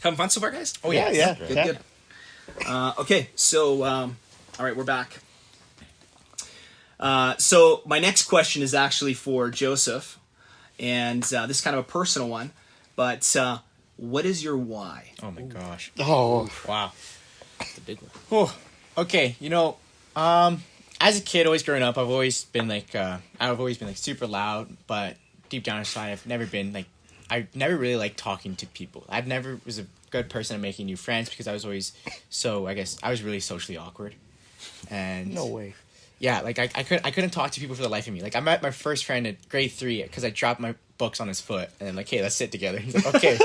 Having fun so far, guys? Oh, yeah. Good. Okay, so, all right, we're back. So my next question is actually for Joseph, and this is kind of a personal one, but what is your why? Oh, my gosh. Oh, Wow. It's a big one. Oh, okay. As a kid, always growing up, I've always been super loud, but deep down inside, I never really liked talking to people. I've never was a good person at making new friends because I was always I was really socially awkward. And no way. yeah, like I couldn't talk to people for the life of me. Like I met my first friend in grade 3 because I dropped my books on his foot and I'm like, hey, let's sit together. He's like, okay.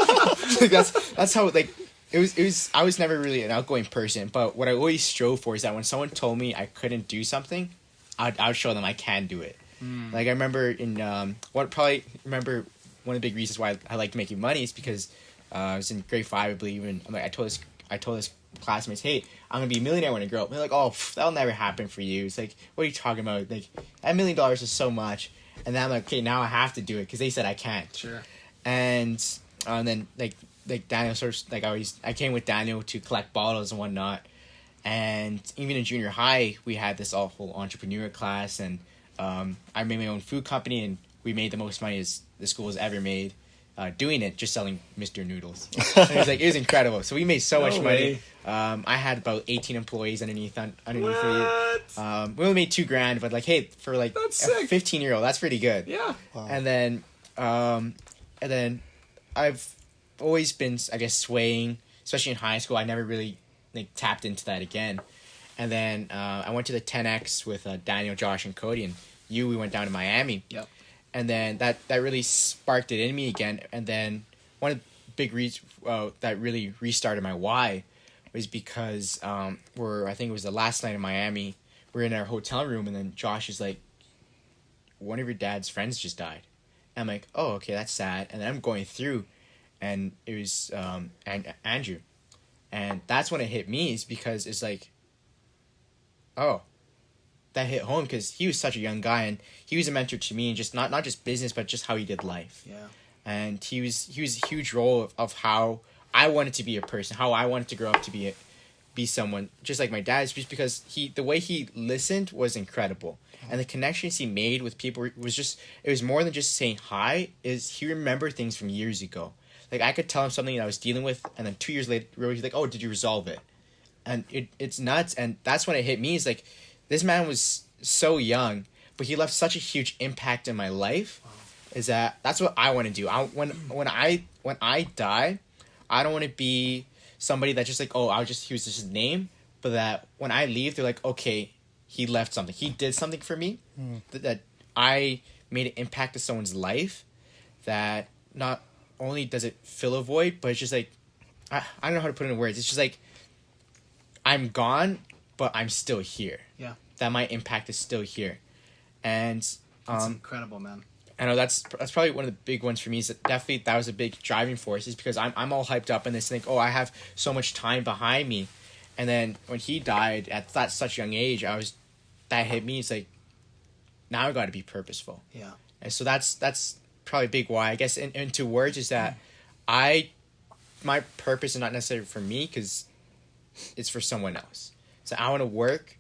Like, that's how like it was. I was never really an outgoing person, but what I always strove for is that when someone told me I couldn't do something, I'd show them I can do it. Like I remember one of the big reasons why I liked making money is because I was in grade 5, I believe, and I told his classmates, hey, I'm gonna be a millionaire when I grow up. And they're like, oh, that'll never happen for you. It's like, what are you talking about? Like, $1 million is so much. And then I'm like, okay, now I have to do it because they said I can't. Sure. And then like Daniel I came with Daniel to collect bottles and whatnot. And even in junior high, we had this whole entrepreneur class, and I made my own food company, and we made the most money as the school has ever made. Doing it, just selling Mr. Noodles. And it was incredible. So we made so much money. I had about 18 employees underneath me. We only made $2,000, but like, hey, for like that's a sick. 15-year-old, that's pretty good. Yeah. Wow. And then I've always been, I guess, swaying, especially in high school. I never really tapped into that again. And then I went to the 10X with Daniel, Josh, and Cody, and we went down to Miami. Yep. And then that really sparked it in me again. And then one of the big reasons that really restarted my why was because I think it was the last night in Miami. We're in our hotel room, and then Josh is like, one of your dad's friends just died. And I'm like, oh, okay, that's sad. And then I'm going through, and it was Andrew. And that's when it hit me, is because it's like, oh, that hit home, because he was such a young guy, and he was a mentor to me, and just not just business, but just how he did life. Yeah. And he was a huge role of how I wanted to be a person, how I wanted to grow up to be someone just like my dad, just because the way he listened was incredible, and the connections he made with people was more than just saying hi. He remembered things from years ago. Like I could tell him something that I was dealing with, and then 2 years later he's like, oh, did you resolve it? And it's nuts. And that's when it hit me, is like, this man was so young, but he left such a huge impact in my life. Wow. Is that's what I want to do. When I die, I don't want to be somebody that just like, oh, he was just his name, but that when I leave, they're like, okay, he left something. He did something for me. That I made an impact to someone's life. That not only does it fill a void, but it's just like, I don't know how to put it in words. It's just like, I'm gone, but I'm still here. Yeah. That my impact is still here. And that's incredible, man. I know that's probably one of the big ones for me. Is that was a big driving force, is because I'm all hyped up in this, think, oh, I have so much time behind me. And then when he died at such a young age, that hit me. It's like, now I got to be purposeful. Yeah. And so that's probably a big why, I guess. Into words is that my purpose is not necessarily for me, because it's for someone else. So I want to work,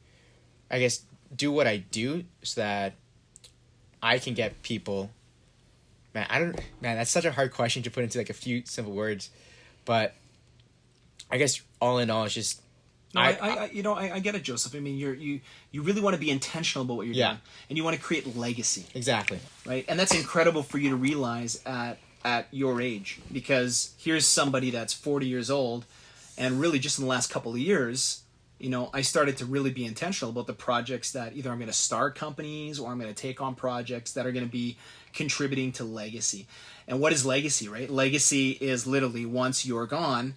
I guess, do what I do so that I can get people. Man, that's such a hard question to put into like a few simple words, but I guess all in all, it's just. No, I get it, Joseph. I mean, you really want to be intentional about what you're doing, and you want to create legacy. Exactly. Right, and that's incredible for you to realize at your age, because here's somebody that's 40 years old, and really just in the last couple of years, I started to really be intentional about the projects that either I'm going to start companies or I'm going to take on projects that are going to be contributing to legacy. And what is legacy, right? Legacy is literally, once you're gone,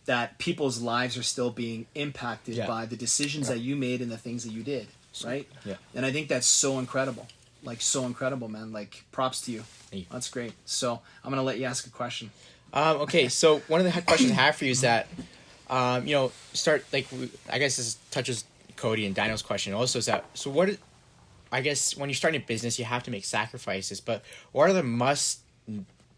that people's lives are still being impacted by the decisions that you made and the things that you did, right? Yeah. And I think that's so incredible. Like, so incredible, man. Like, props to you. Thank you. That's great. So I'm going to let you ask a question. Okay, so one of the questions I have for you is that, start, like, I guess this touches Cody and Daniel's question also, is that, so I guess when you're starting a business, you have to make sacrifices, but what are the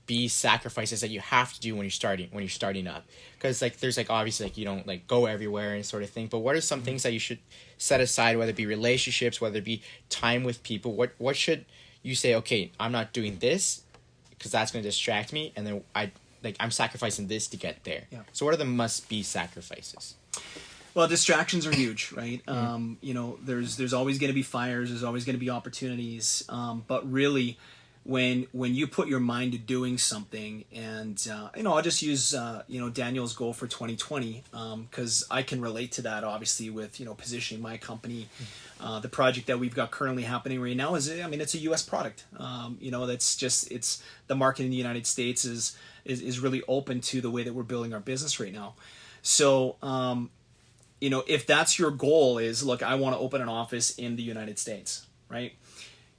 be sacrifices that you have to do when you're starting up? Because like there's like obviously like you don't like go everywhere and sort of thing, but what are some things that you should set aside, whether it be relationships, whether it be time with people? What should you say, okay, I'm not doing this because that's going to distract me, and then I'm sacrificing this to get there. Yeah. So what are the must-be sacrifices? Well, distractions are huge, right? You know, there's always going to be fires, there's always going to be opportunities, but really, when you put your mind to doing something, and you know, I'll just use you know, Daniel's goal for 2020, because I can relate to that obviously with, you know, positioning my company. The project that we've got currently happening right now is, I mean, it's a U.S. product. You know, that's just, it's the market in the United States is really open to the way that we're building our business right now. So, you know, if that's your goal is, look, I want to open an office in the United States, right?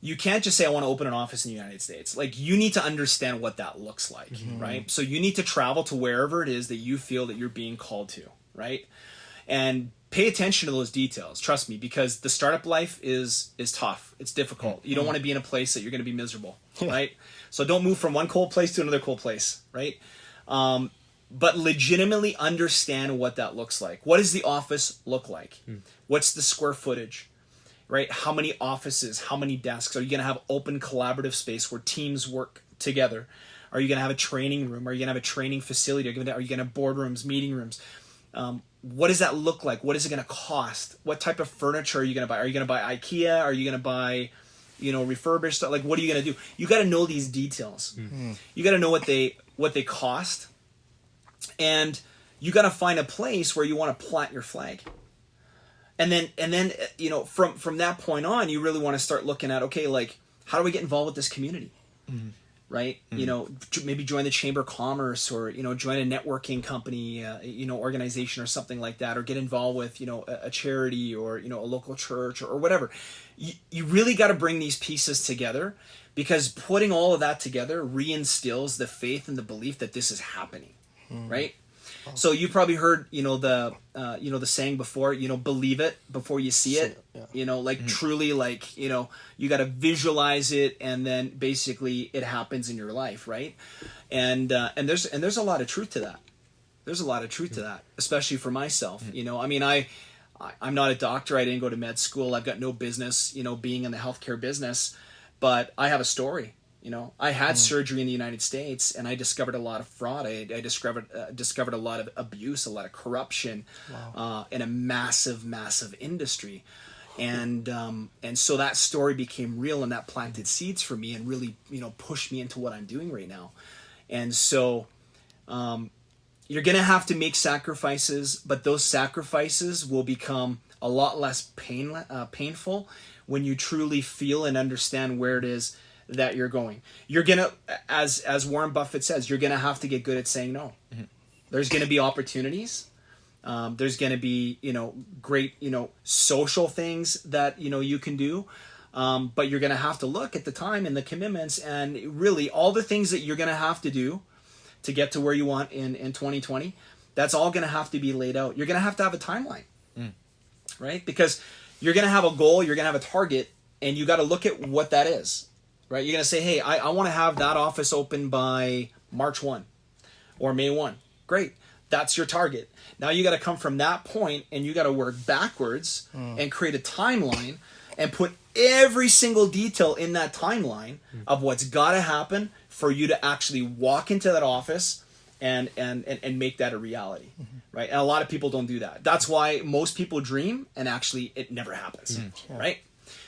You can't just say, I want to open an office in the United States. Like, you need to understand what that looks like, right? So you need to travel to wherever it is that you feel that you're being called to, right? And pay attention to those details. Trust me, because the startup life is tough. It's difficult. You don't want to be in a place that you're going to be miserable, right? So don't move from one cold place to another cold place, right? But legitimately understand what that looks like. What does the office look like? What's the square footage, right? How many offices? How many desks? Are you going to have open collaborative space where teams work together? Are you going to have a training room? Are you going to have a training facility? Are you going to have boardrooms, meeting rooms? What does that look like? What is it going to cost? What type of furniture are you going to buy? Are you going to buy IKEA? Are you going to buy, you know, refurbished stuff? Like, what are you going to do? You got to know these details. You got to know what they cost, and you got to find a place where you want to plant your flag. And then you know, from that point on, you really want to start looking at, okay, like, how do we get involved with this community? Right? You know, maybe join the Chamber of Commerce, or, you know, join a networking company, you know, organization or something like that, or get involved with, you know, a charity, or, you know, a local church, or whatever. You really got to bring these pieces together, because putting all of that together reinstills the faith and the belief that this is happening, right? So you probably heard, you know, the saying before, you know, believe it before you see it. You know, like truly, like, you know, you got to visualize it, and then basically it happens in your life, right? And there's a lot of truth to that. There's a lot of truth to that, especially for myself. You know, I mean, I'm not a doctor. I didn't go to med school. I've got no business, you know, being in the healthcare business, but I have a story. You know, I had surgery in the United States, and I discovered a lot of fraud. I discovered a lot of abuse, a lot of corruption, in a massive industry, and so that story became real, and that planted seeds for me, and really, you know, pushed me into what I'm doing right now. And so, you're gonna have to make sacrifices, but those sacrifices will become a lot less painful when you truly feel and understand where it is that you're going. You're gonna, as Warren Buffett says, you're gonna have to get good at saying no. There's gonna be opportunities. There's gonna be, you know, great, you know, social things that, you know, you can do. But you're gonna have to look at the time and the commitments, and really all the things that you're gonna have to do to get to where you want in 2020. That's all gonna have to be laid out. You're gonna have to have a timeline, right? Because you're gonna have a goal, you're gonna have a target, and you got to look at what that is. Right, you're gonna say, hey, I want to have that office open by March 1 or May 1. Great, that's your target. Now you got to come from that point, and you got to work backwards and create a timeline and put every single detail in that timeline of what's got to happen for you to actually walk into that office and make that a reality. Right, and a lot of people don't do that. That's why most people dream, and actually it never happens. Right.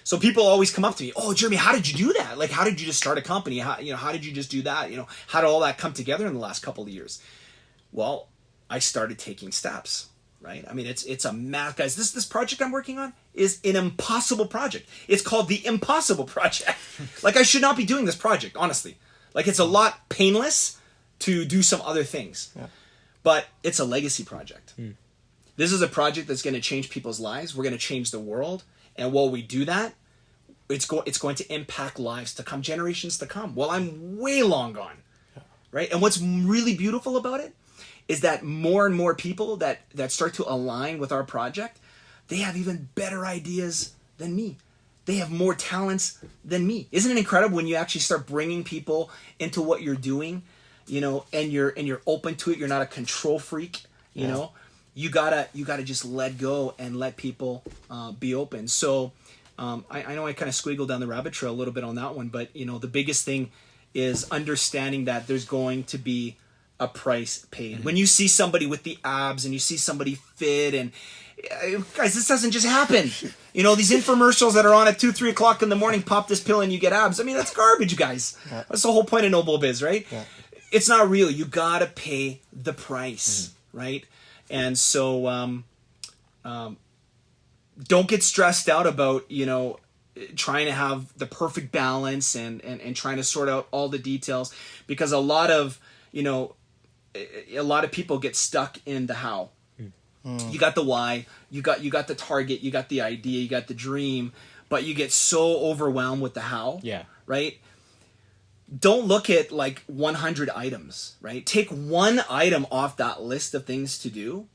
So people always come up to me, oh, Jeremy, how did you do that? Like, how did you just start a company? How did you just do that? You know, how did all that come together in the last couple of years? Well, I started taking steps, right? I mean, it's a math, guys. This project I'm working on is an impossible project. It's called the Impossible Project. Like, I should not be doing this project, honestly. Like, it's a lot painless to do some other things, but it's a legacy project. This is a project that's going to change people's lives. We're going to change the world. And while we do that, it's going to impact lives to come, generations to come. Well, I'm way long gone, right? And what's really beautiful about it is that more and more people that start to align with our project, they have even better ideas than me. they have more talents than me. Isn't it incredible when you actually start bringing people into what you're doing, you know, and you're open to it. You're not a control freak, you know. You gotta just let go and let people be open. So I know I kind of squiggled down the rabbit trail a little bit on that one, but you know, the biggest thing is understanding that there's going to be a price paid. When you see somebody with the abs and you see somebody fit, and guys, this doesn't just happen. You know, these infomercials that are on at 2-3 o'clock in the morning, pop this pill and you get abs. I mean, that's garbage, guys. That's the whole point of NoBullBiz, right? It's not real. You gotta pay the price, right? And so don't get stressed out about, you know, trying to have the perfect balance and trying to sort out all the details, because a lot of people get stuck in the how. You got the why, you got the target, you got the idea, you got the dream, but you get so overwhelmed with the how. Right? Don't look at like 100 items, right? Take one item off that list of things to do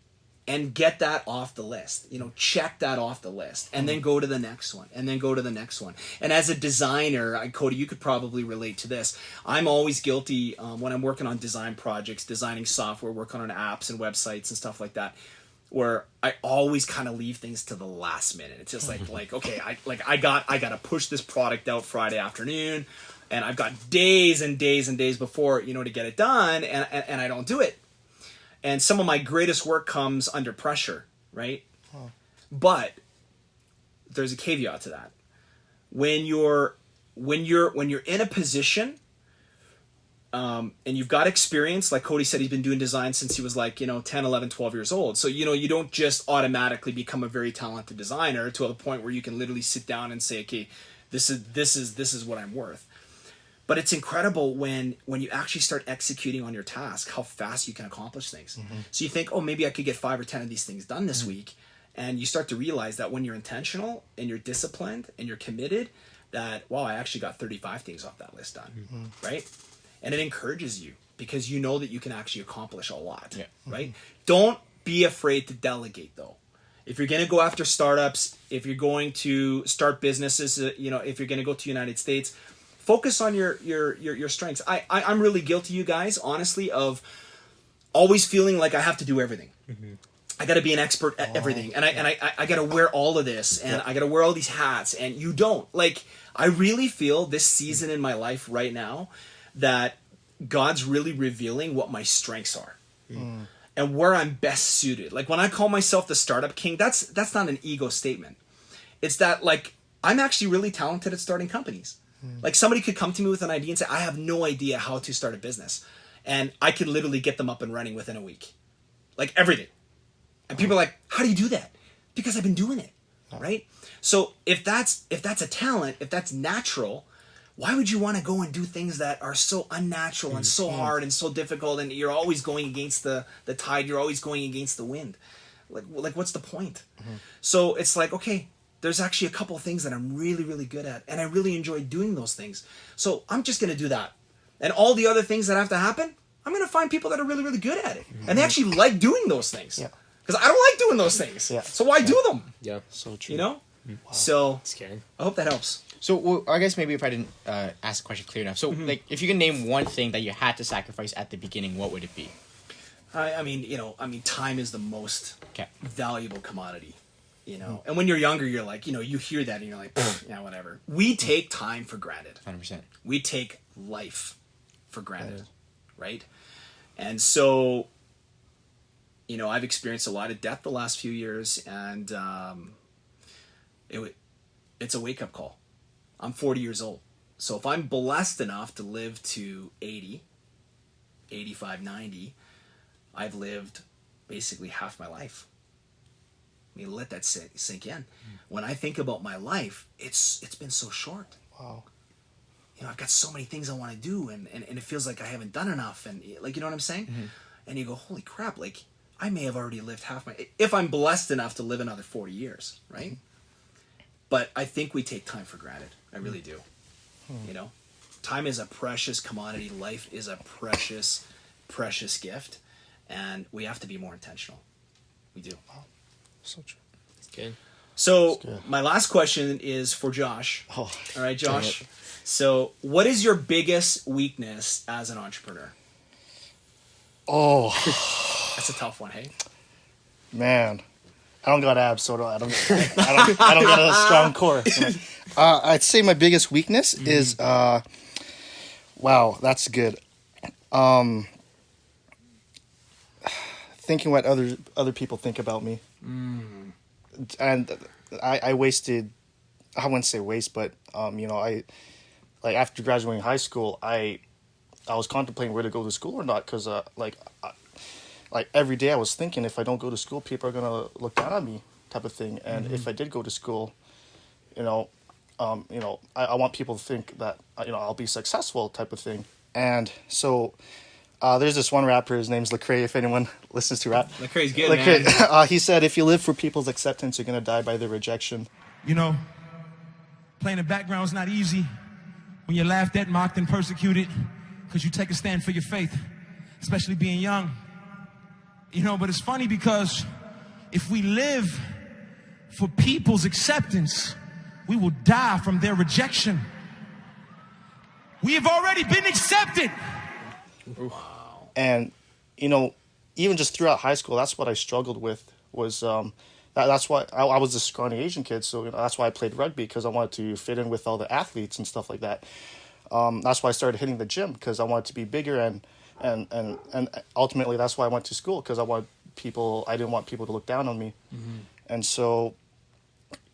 and get that off the list. You know, check that off the list, and then go to the next one, and then go to the next one. And as a designer, Cody, you could probably relate to this. I'm always guilty when I'm working on design projects, designing software, working on apps and websites and stuff like that, where I always kind of leave things to the last minute. It's just like okay, I got to push this product out Friday afternoon, and I've got days and days and days before, you know, to get it done, and I don't do it. And some of my greatest work comes under pressure, right? But there's a caveat to that. When you're in a position, and you've got experience, like Cody said, he's been doing design since he was like, you know, 10, 11, 12 years old. So, you know, you don't just automatically become a very talented designer to a point where you can literally sit down and say, okay, this is what I'm worth. But it's incredible when you actually start executing on your task, how fast you can accomplish things. So you think, oh, maybe I could get 5 or 10 of these things done this week. And you start to realize that when you're intentional and you're disciplined and you're committed, that, wow, I actually got 35 things off that list done, right? And it encourages you because you know that you can actually accomplish a lot, right? Don't be afraid to delegate, though. If you're going to go after startups, if you're going to start businesses, you know, if you're going to go to the United States, focus on your strengths. I'm really guilty, you guys, honestly, of always feeling like I have to do everything. I got to be an expert at everything, and I got to wear all of this, and I got to wear all these hats, and you don't. Like, I really feel this season in my life right now that God's really revealing what my strengths are. And where I'm best suited. Like, when I call myself the startup king, that's not an ego statement. It's that, like, I'm actually really talented at starting companies. Like, somebody could come to me with an idea and say, I have no idea how to start a business. And I could literally get them up and running within a week. Like, everything. And people are like, how do you do that? Because I've been doing it, right? So if that's a talent, if that's natural, why would you want to go and do things that are so unnatural and so hard and so difficult, and you're always going against the tide, you're always going against the wind? Like what's the point? So it's like, okay, there's actually a couple of things that I'm really, really good at, and I really enjoy doing those things. So I'm just going to do that. And all the other things that have to happen, I'm going to find people that are really, really good at it. And they actually like doing those things. Because I don't like doing those things. So why do them? So true. You know? So Scary. I hope that helps. So, well, I guess maybe if I didn't ask the question clear enough. So, like, if you can name one thing that you had to sacrifice at the beginning, what would it be? I mean, time is the most valuable commodity. You know, and when you're younger, you're like, you know, you hear that and you're like, yeah, whatever. We take time for granted. 100%. We take life for granted, right? And so, you know, I've experienced a lot of death the last few years, and it's a wake-up call. I'm 40 years old. So if I'm blessed enough to live to 80, 85, 90, I've lived basically half my life. I mean, let that sink in. When I think about my life, it's been so short. Wow. You know, I've got so many things I want to do, and it feels like I haven't done enough, and like, you know what I'm saying? And you go, holy crap, like, I may have already lived half my... If I'm blessed enough to live another 40 years, right? But I think we take time for granted. I really do. You know? Time is a precious commodity. Life is a precious, precious gift. And we have to be more intentional. We do. Wow. So true. Okay. So good. my last question is for Josh. Oh, All right, dang Josh. it. So what is your biggest weakness as an entrepreneur? Oh, That's a tough one, hey? man. I don't got abs, so I don't got a strong core. I'd say my biggest weakness is, wow, that's good. Thinking what other people think about me. And I wasted, I wouldn't say waste, but, I, like, after graduating high school, I was contemplating where to go to school or not, because, like every day I was thinking, if I don't go to school, people are gonna look down on me, type of thing. And if I did go to school, I want people to think that I'll be successful, type of thing. And so there's this one rapper. His name's Lecrae. If anyone listens to rap, Lecrae's good, Lecrae, man. he said, "If you live for people's acceptance, you're gonna die by their rejection." Playing the background's not easy when you're laughed at, mocked, and persecuted because you take a stand for your faith, especially being young. But it's funny because if we live for people's acceptance, we will die from their rejection. We have already been accepted. And even just throughout high school, that's what I struggled with. Was that's why I was a scrawny Asian kid, so that's why I played rugby, because I wanted to fit in with all the athletes and stuff like that. That's why I started hitting the gym, because I wanted to be bigger, and ultimately that's why I went to school, because I didn't want people to look down on me. And so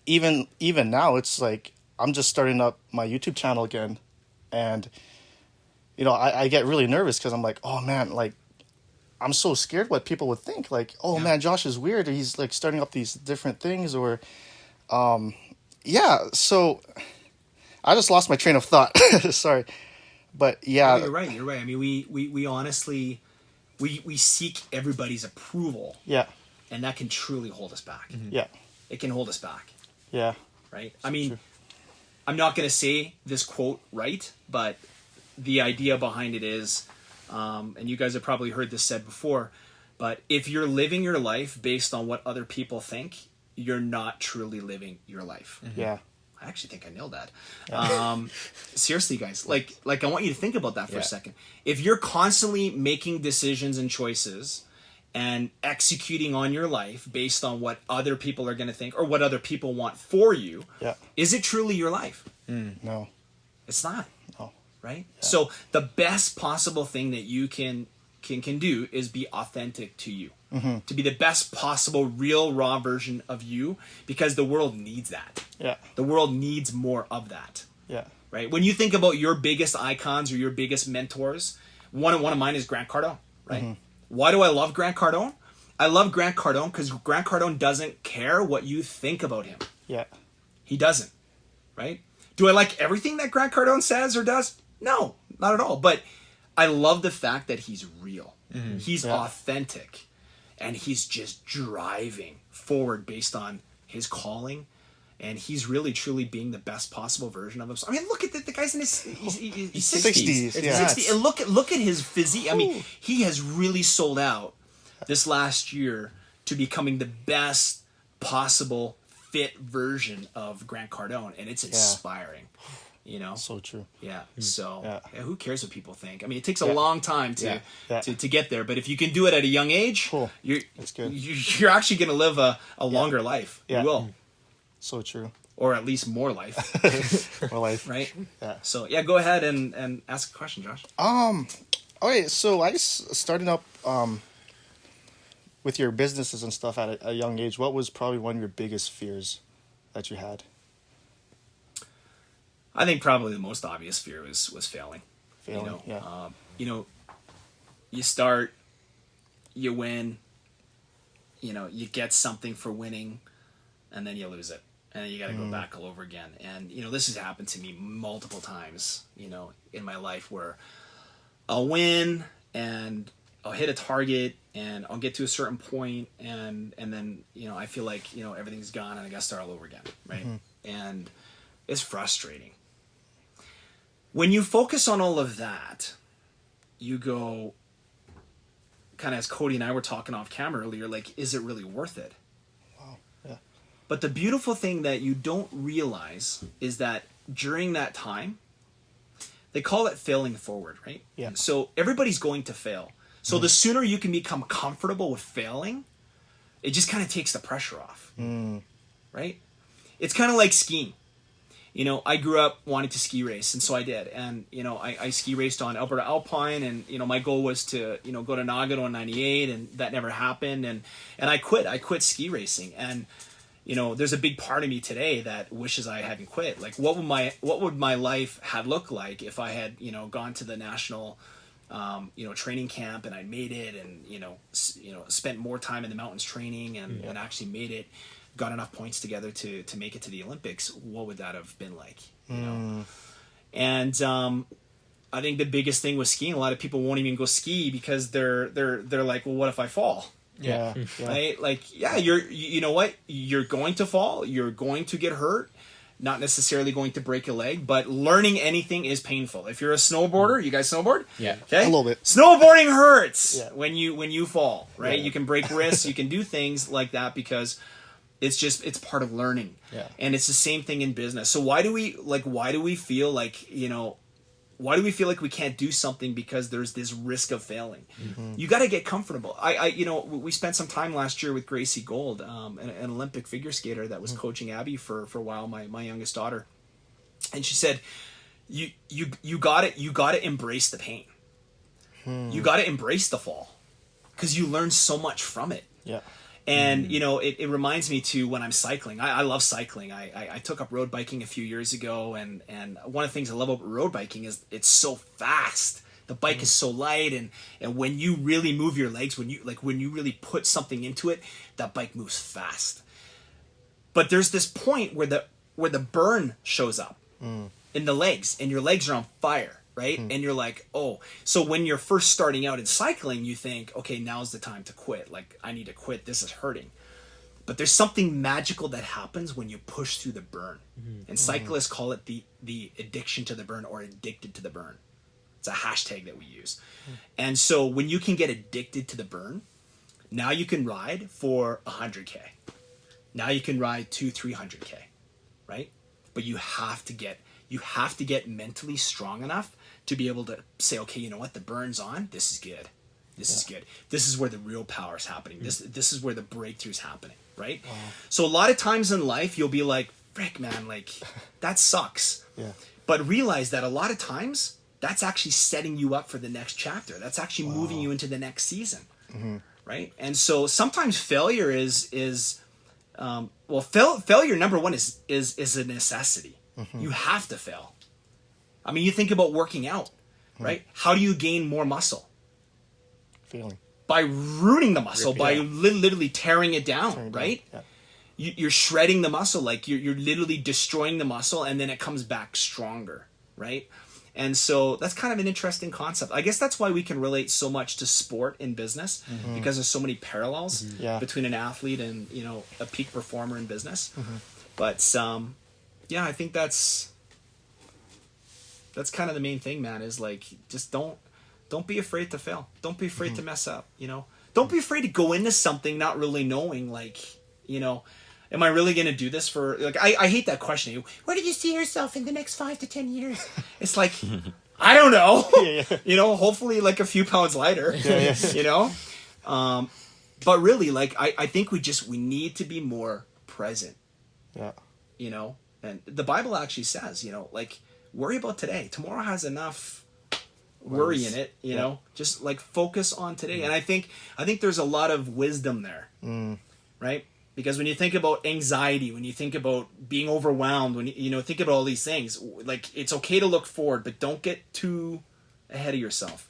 even now, it's like I'm just starting up my YouTube channel again, and I get really nervous, because I'm like, oh man, like I'm so scared what people would think, like, oh man, Josh is weird, he's like starting up these different things, or so I just lost my train of thought. Sorry. But yeah, You're right. I mean, we honestly, we seek everybody's approval. Yeah. And that can truly hold us back. Yeah. It can hold us back. Yeah. Right? I mean, True. I'm not going to say this quote right, but the idea behind it is, and you guys have probably heard this said before, but if you're living your life based on what other people think, you're not truly living your life. Yeah. I actually think I nailed that. Seriously, guys, like I want you to think about that for a second. If you're constantly making decisions and choices and executing on your life based on what other people are going to think or what other people want for you, is it truly your life? No. It's not. No. Right? Yeah. So the best possible thing that you can do is be authentic to you. To be the best possible real raw version of you, because the world needs that. Yeah. The world needs more of that. Yeah. Right? When you think about your biggest icons or your biggest mentors, one of mine is Grant Cardone, right? Why do I love Grant Cardone? I love Grant Cardone because Grant Cardone doesn't care what you think about him. Yeah. He doesn't, right? Do I like everything that Grant Cardone says or does? No, not at all. But I love the fact that he's real. He's authentic. And he's just driving forward based on his calling. And he's really, truly being the best possible version of himself. I mean, look at the guy's in his 60s. Yeah. 60s. And look at his physique. I mean, he has really sold out this last year to becoming the best possible fit version of Grant Cardone. And it's inspiring. So true. Yeah. So who cares what people think? I mean, it takes a Yeah. long time to get there, but if you can do it at a young age, Cool. That's good. You're actually going to live a longer life. Yeah. You will, So true. or at least more life, More life. right? Yeah. So go ahead and ask a question, Josh. Okay, so I guess starting up with your businesses and stuff at a young age, what was probably one of your biggest fears that you had? I think probably the most obvious fear was failing. Failing, You start, you win, you get something for winning, and then you lose it. And then you got to go back all over again. And, this has happened to me multiple times, in my life, where I'll win and I'll hit a target and I'll get to a certain point and then, I feel like, everything's gone and I got to start all over again. Right. And it's frustrating. When you focus on all of that, you go, kind of as Cody and I were talking off camera earlier, like, is it really worth it? Wow. Yeah. But the beautiful thing that you don't realize is that during that time, they call it failing forward, right? Yeah. So everybody's going to fail. So the sooner you can become comfortable with failing, it just kind of takes the pressure off, right? It's kind of like skiing. You know, I grew up wanting to ski race, and so I did. And, you know, I ski raced on Alberta Alpine, and, you know, my goal was to, you know, go to Nagano in 98, and that never happened. And I quit. I quit ski racing. And, you know, there's a big part of me today that wishes I hadn't quit. Like, what would my life have looked like if I had, you know, gone to the national, you know, training camp, and I made it, and, you know, spent more time in the mountains training, and actually made it, got enough points together to make it to the Olympics. What would that have been like, you know? And I think the biggest thing with skiing, a lot of people won't even go ski because they're like, well, what if I fall? Yeah. Right? Like, yeah, you know what? You're going to fall. You're going to get hurt. Not necessarily going to break a leg, but learning anything is painful. If you're a snowboarder, you guys snowboard? Yeah. Okay? A little bit. Snowboarding hurts Yeah. when you fall, right? Yeah. You can break wrists, you can do things like that because it's part of learning. Yeah. And it's the same thing in business. So why do we feel like, you know, why do we feel like we can't do something because there's this risk of failing? You got to get comfortable. I you know, we spent some time last year with Gracie Gold, an Olympic figure skater that was coaching Abby for a while, my youngest daughter. And she said, you got to embrace the pain. You got to embrace the fall because you learn so much from it. Yeah. And, you know, it reminds me to when I'm cycling. I love cycling. I took up road biking a few years ago. And one of the things I love about road biking is it's so fast. The bike is so light. And when you really move your legs, when you really put something into it, that bike moves fast. But there's this point where the burn shows up in the legs, and your legs are on fire. Right? And you're like, oh, so when you're first starting out in cycling, you think, okay, now's the time to quit. Like, I need to quit. This is hurting. But there's something magical that happens when you push through the burn. And cyclists call it the addiction to the burn, or addicted to the burn. It's a hashtag that we use. And so when you can get addicted to the burn, now you can ride for 100K. Now you can ride 200-300K, right? But you have to get mentally strong enough to be able to say, okay, you know what? The burn's on. This is good. This is good. This is where the real power is happening. This is where the breakthrough's happening, right? Wow. So a lot of times in life, you'll be like, frick, man, like, that sucks. Yeah. But realize that a lot of times, that's actually setting you up for the next chapter. That's actually moving you into the next season, right? And so sometimes failure failure, number one, is a necessity. You have to fail. I mean, you think about working out, right? How do you gain more muscle? Feeling. By ruining the muscle, by literally tearing it down, right? Yeah. You're shredding the muscle, like you're literally destroying the muscle, and then it comes back stronger, right? And so that's kind of an interesting concept. I guess that's why we can relate so much to sport in business, because there's so many parallels between an athlete and, you know, a peak performer in business. But yeah, I think that's kind of the main thing, man, is like, just don't be afraid to fail. Don't be afraid to mess up, you know? Don't be afraid to go into something not really knowing, like, you know, am I really going to do this for, like, I hate that question. Where do you see yourself in the next 5 to 10 years? It's like, I don't know. You know, hopefully like a few pounds lighter, you know? But really, like, I think we need to be more present, you know? And the Bible actually says, you know, like, worry about today. Tomorrow has enough worry in it, you know? Just like focus on today. And I think there's a lot of wisdom there, right? Because when you think about anxiety, when you think about being overwhelmed, when you know, think about all these things, like, it's okay to look forward, but don't get too ahead of yourself.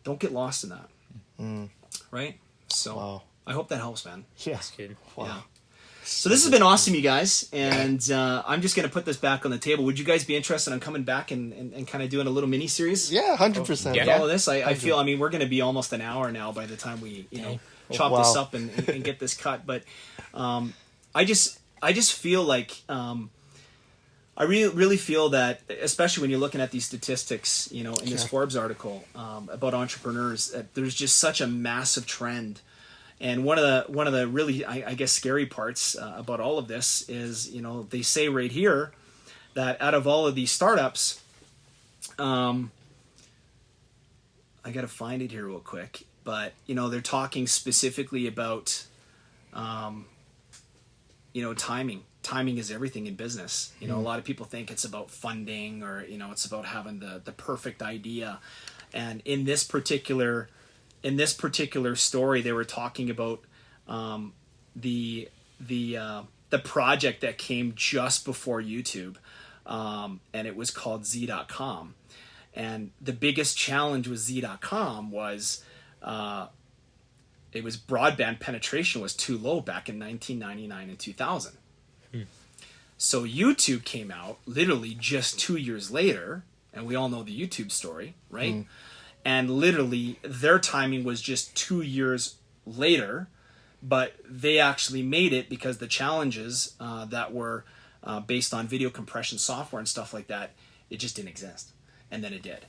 Don't get lost in that, right? So I hope that helps, man. Yeah. That's good. Wow. Yeah. So this has been awesome, you guys, and I'm just going to put this back on the table. Would you guys be interested in coming back and kind of doing a little mini-series? Yeah, 100%. Yeah. With all of this? I feel, I mean, we're going to be almost an hour now by the time we, you know, chop this up and get this cut. But I just feel like I really feel that, especially when you're looking at these statistics, you know, in this Forbes article about entrepreneurs, that there's just such a massive trend. And one of the really, I guess, scary parts about all of this is, they say right here that out of all of these startups, I got to find it here real quick, but they're talking specifically about, timing. Timing is everything in business. A lot of people think it's about funding or it's about having the perfect idea. And in this particular story, they were talking about the project that came just before YouTube, and it was called Z.com. And the biggest challenge with Z.com was it was broadband penetration was too low back in 1999 and 2000. So YouTube came out literally just 2 years later, and we all know the YouTube story, right? And literally their timing was just 2 years later, but they actually made it because the challenges that were based on video compression software and stuff like that, it just didn't exist. And then it did.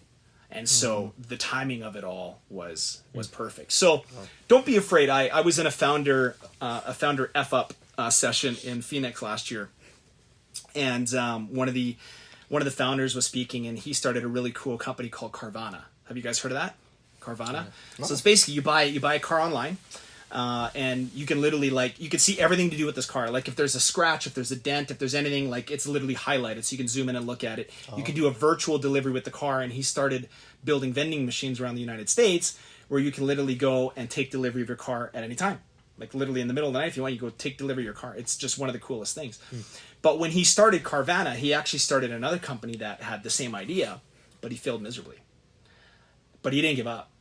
And so the timing of it all was perfect. So don't be afraid. I was in a founder F-up session in Phoenix last year. And one of the founders was speaking, and he started a really cool company called Carvana. Have you guys heard of that? Carvana? No. So it's basically you buy a car online, and you can literally you can see everything to do with this car. Like if there's a scratch, if there's a dent, if there's anything, it's literally highlighted, so you can zoom in and look at it. You can do a virtual delivery with the car, and he started building vending machines around the United States where you can literally go and take delivery of your car at any time. Like literally in the middle of the night, if you want, you go take delivery of your car. It's just one of the coolest things. But when he started Carvana, he actually started another company that had the same idea, but he failed miserably. But he didn't give up.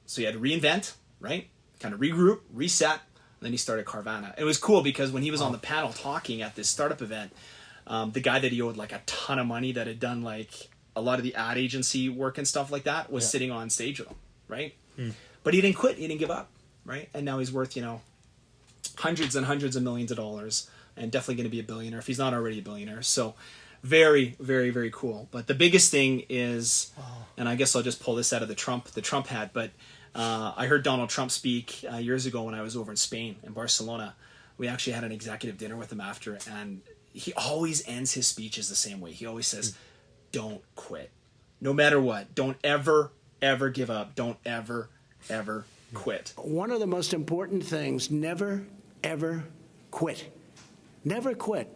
So he had to reinvent, right? Kind of regroup, reset, and then he started Carvana. It was cool because when he was on the panel talking at this startup event, the guy that he owed a ton of money that had done a lot of the ad agency work and stuff like that was sitting on stage with him, right? But he didn't quit. He didn't give up, right? And now he's worth, hundreds and hundreds of millions of dollars, and definitely going to be a billionaire if he's not already a billionaire. So very, very, very cool. But the biggest thing is, and I guess I'll just pull this out of the Trump hat, but I heard Donald Trump speak years ago when I was over in Spain, in Barcelona. We actually had an executive dinner with him after, and he always ends his speeches the same way. He always says, don't quit. No matter what. Don't ever, ever give up. Don't ever, ever quit. One of the most important things, never, ever quit. Never quit.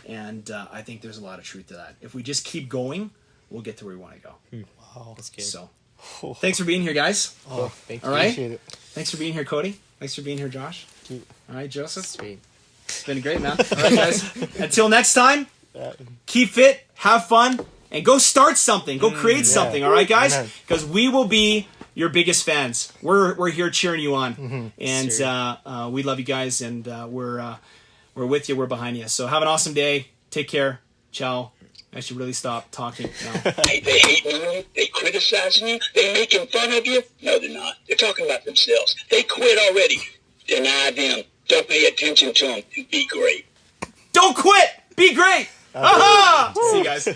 And I think there's a lot of truth to that. If we just keep going, we'll get to where we want to go. Wow, that's good. So, thanks for being here, guys. Thank you. All right. Appreciate it. Thanks for being here, Cody. Thanks for being here, Josh. you. All right, Joseph. Sweet. It's been great, man. All right, guys. Until next time, keep fit, have fun, and go start something. Go create something. All right, guys? Because we will be your biggest fans. We're here cheering you on, and we love you guys, and we're with you. We're behind you. So have an awesome day. Take care. Ciao. I should really stop talking now. They hate you. They criticizing you. They making fun of you. No, they're not. They're talking about themselves. They quit already. Deny them. Don't pay attention to them. And be great. Don't quit. Be great. Aha! See you guys.